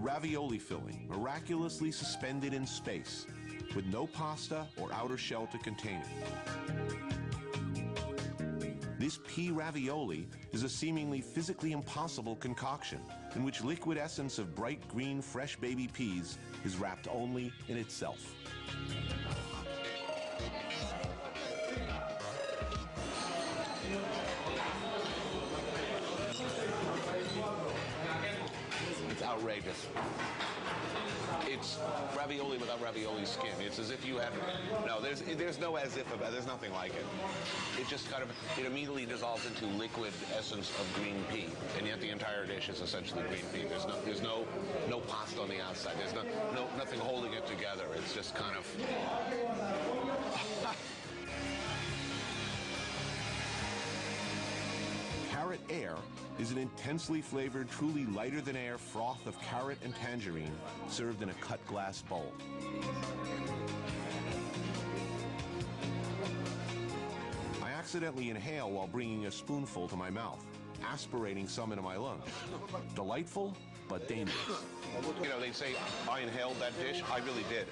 ravioli filling miraculously suspended in space, with no pasta or outer shell to contain it. This pea ravioli is a seemingly physically impossible concoction in which liquid essence of bright green fresh baby peas is wrapped only in itself. It's outrageous. It's ravioli without ravioli skin. It's as if you had, no, there's no as if about it. There's nothing like it. It just kind of, it immediately dissolves into liquid essence of green pea, and yet the entire dish is essentially green pea. There's no pasta on the outside. There's nothing holding it together. It's just kind of. Carrot air is an intensely flavored, truly lighter-than-air froth of carrot and tangerine served in a cut glass bowl. I accidentally inhale while bringing a spoonful to my mouth, aspirating some into my lungs. Delightful, but dangerous. You know, they say, I inhaled that dish. I really did.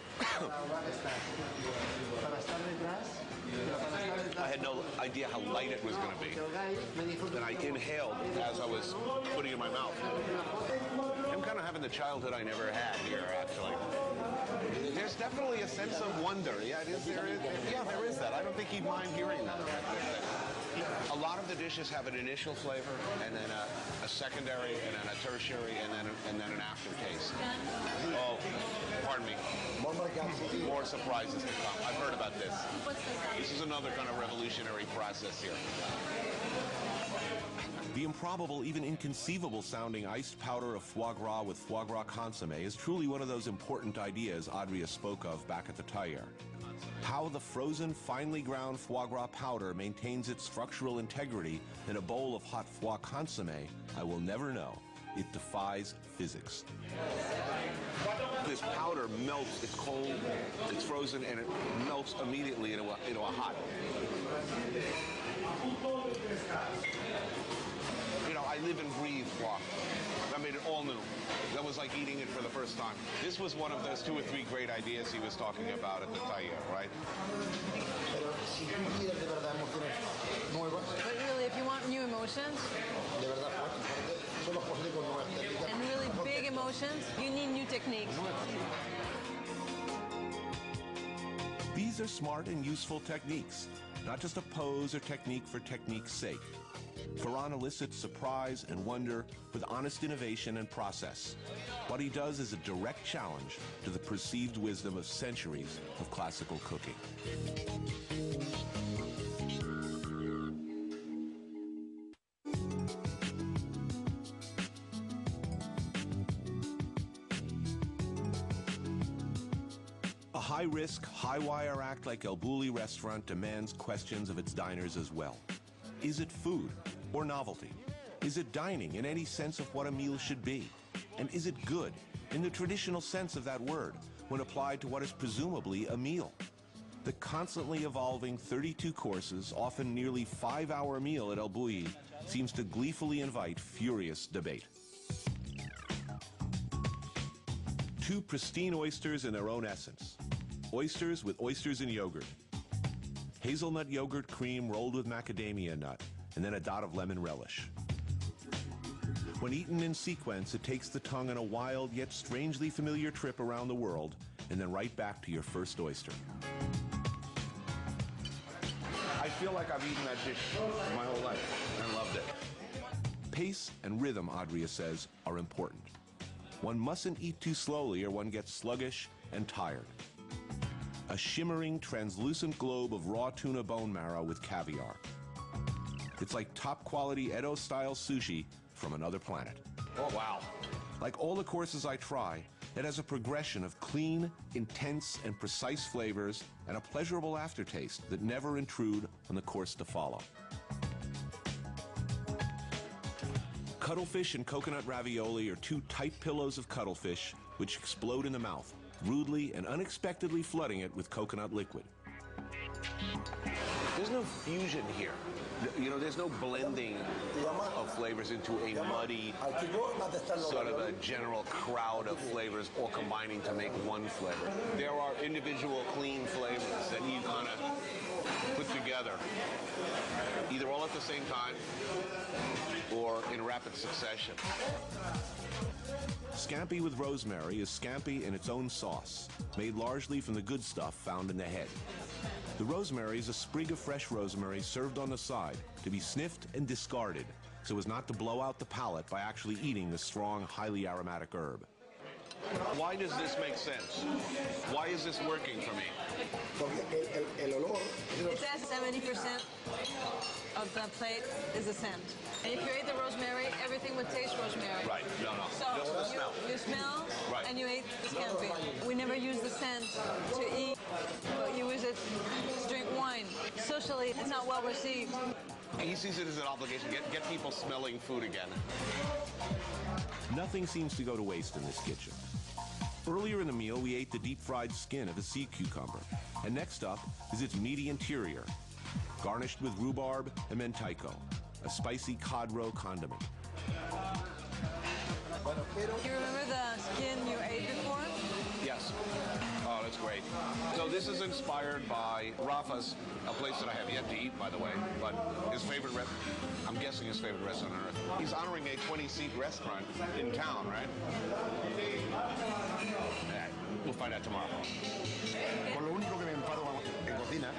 I had no idea how light it was going to be. And I inhaled as I was putting it in my mouth. I'm kind of having the childhood I never had here, actually. There's definitely a sense of wonder. Yeah, there is that. I don't think you'd mind hearing that. A lot of the dishes have an initial flavor, and then a secondary, and then a tertiary, and then an aftertaste. Oh, pardon me. More surprises to come. I've heard about this. This is another kind of revolutionary process here. The improbable, even inconceivable sounding iced powder of foie gras with foie gras consomme is truly one of those important ideas Adria spoke of back at the Tailleur. How the frozen, finely ground foie gras powder maintains its structural integrity in a bowl of hot foie consomme, I will never know. It defies physics. This powder melts, it's cold, it's frozen, and it melts immediately into a hot. You know, I live and breathe foie. I made it all new. That was like eating it for the first time. This was one of those 2 or 3 great ideas he was talking about at the Tailleur, right? But really, if you want new emotions, and really big emotions, you need new techniques. These are smart and useful techniques, not just a pose or technique for technique's sake. Ferran elicits surprise and wonder with honest innovation and process. What he does is a direct challenge to the perceived wisdom of centuries of classical cooking. A high-risk, high-wire act like El Bulli restaurant demands questions of its diners as well. Is it food or novelty? Is it dining in any sense of what a meal should be? And is it good in the traditional sense of that word when applied to what is presumably a meal? The constantly evolving 32 courses, often nearly 5-hour meal at El Bulli seems to gleefully invite furious debate. 2 pristine oysters in their own essence. Oysters with oysters and yogurt. Hazelnut yogurt cream rolled with macadamia nut, and then a dot of lemon relish. When eaten in sequence, it takes the tongue on a wild yet strangely familiar trip around the world, and then right back to your first oyster. I feel like I've eaten that dish my whole life and loved it. Pace and rhythm, Adria says, are important. One mustn't eat too slowly or one gets sluggish and tired. A shimmering, translucent globe of raw tuna bone marrow with caviar. It's like top-quality Edo-style sushi from another planet. Oh, wow. Like all the courses I try, it has a progression of clean, intense, and precise flavors and a pleasurable aftertaste that never intrude on the course to follow. Cuttlefish and coconut ravioli are 2 tight pillows of cuttlefish which explode in the mouth, rudely and unexpectedly flooding it with coconut liquid. There's no fusion here. You know, there's no blending of of flavors into a muddy, sort of a general crowd of flavors all combining to make one flavor. There are individual clean flavors that you kind of put together, either all at the same time or in rapid succession. Scampi with rosemary is scampi in its own sauce, made largely from the good stuff found in the head. The rosemary is a sprig of fresh rosemary served on the side to be sniffed and discarded so as not to blow out the palate by actually eating the strong, highly aromatic herb. Why does this make sense? Why is this working for me? It's at 70% of the plate is the scent. And if you ate the rosemary, everything would taste rosemary. Right, no. So Just the smell. You smell, right. And you ate the scampi. We never use the scent to eat, but you use it to drink wine. Socially, it's not well received. He sees it as an obligation. Get people smelling food again. Nothing seems to go to waste in this kitchen. Earlier in the meal, we ate the deep-fried skin of a sea cucumber. And next up is its meaty interior, garnished with rhubarb and mentaiko, a spicy cod roe condiment. You remember the skin you ate before? Yes. Oh, that's great. So this is inspired by Rafa's, a place that I have yet to eat, by the way, but his favorite I'm guessing his favorite restaurant on earth. He's honoring a 20-seat restaurant in town, right? We'll find out tomorrow. Por lo único que me enfado en cocina,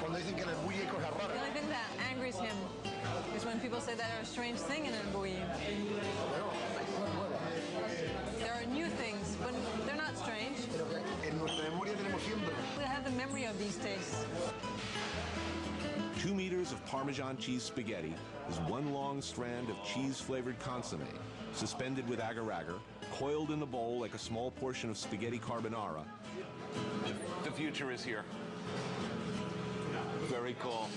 cuando dicen que en el bulli hay cosas The raras. only thing that angers him is when people say that there's a strange thing in El Bulli. There are new things, but they're not strange. Pero que en nuestra memoria tenemos siempre. We have the memory of these tastes. 2 meters of Parmesan cheese spaghetti is one long strand of cheese-flavored consomme, suspended with agar-agar, coiled in the bowl like a small portion of spaghetti carbonara. The future is here. Very cool.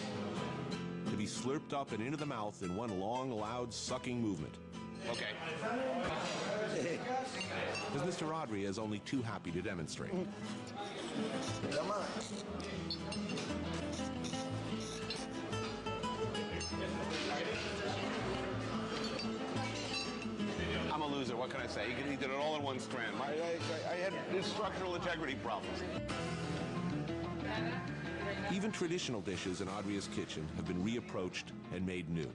To be slurped up and into the mouth in one long, loud, sucking movement. Okay. As Mr. Adria is only too happy to demonstrate. I'm a loser, what can I say? He did it all in one strand. I had structural integrity problems. Even traditional dishes in Adria's kitchen have been reapproached and made new.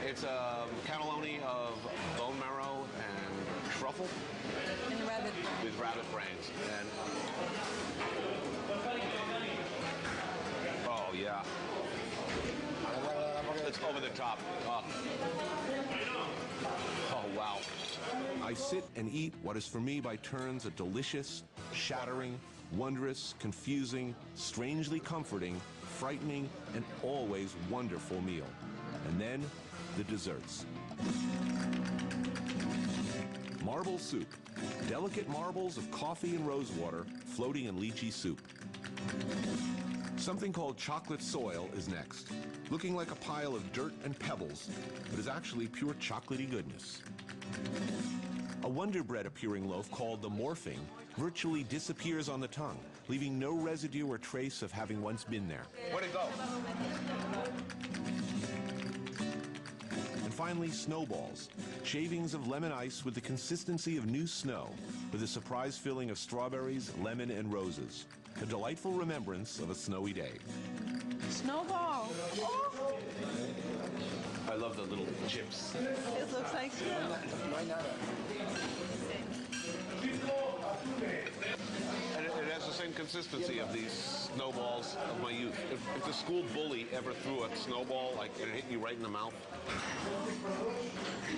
It's a cannelloni of bone marrow and truffle. And rabbit. With rabbit brains. And oh, yeah. It's over the top. Oh, wow. I sit and eat what is for me by turns a delicious, shattering, wondrous, confusing, strangely comforting, frightening, and always wonderful meal. And then the desserts. Marble soup. Delicate marbles of coffee and rosewater floating in lychee soup. Something called chocolate soil is next, looking like a pile of dirt and pebbles, but is actually pure chocolatey goodness. A Wonder Bread appearing loaf called the morphing virtually disappears on the tongue, leaving no residue or trace of having once been there. Where'd it go? And finally, snowballs, shavings of lemon ice with the consistency of new snow, with a surprise filling of strawberries, lemon, and roses. A delightful remembrance of a snowy day. Snowball. Oh. I love the little chips. It looks like snow. And it has the same consistency of these snowballs of my youth. If the school bully ever threw a snowball and it hit you right in the mouth,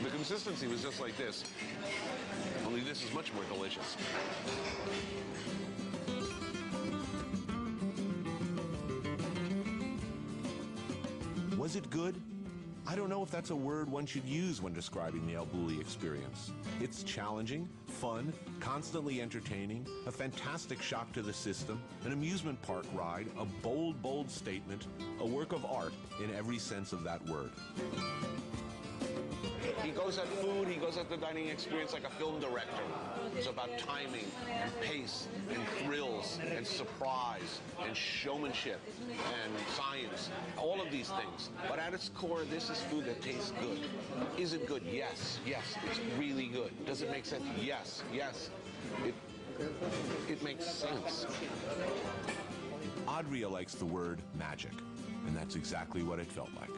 the consistency was just like this. Only this is much more delicious. Was it good? I don't know if that's a word one should use when describing the El Bulli experience. It's challenging, fun, constantly entertaining, a fantastic shock to the system, an amusement park ride, a bold, bold statement, a work of art in every sense of that word. He goes at food, he goes at the dining experience like a film director. It's about timing and pace and thrills and surprise and showmanship and science, all of these things. But at its core, this is food that tastes good. Is it good? Yes, yes, it's really good. Does it make sense? Yes, yes. It makes sense. Adria likes the word magic, and that's exactly what it felt like.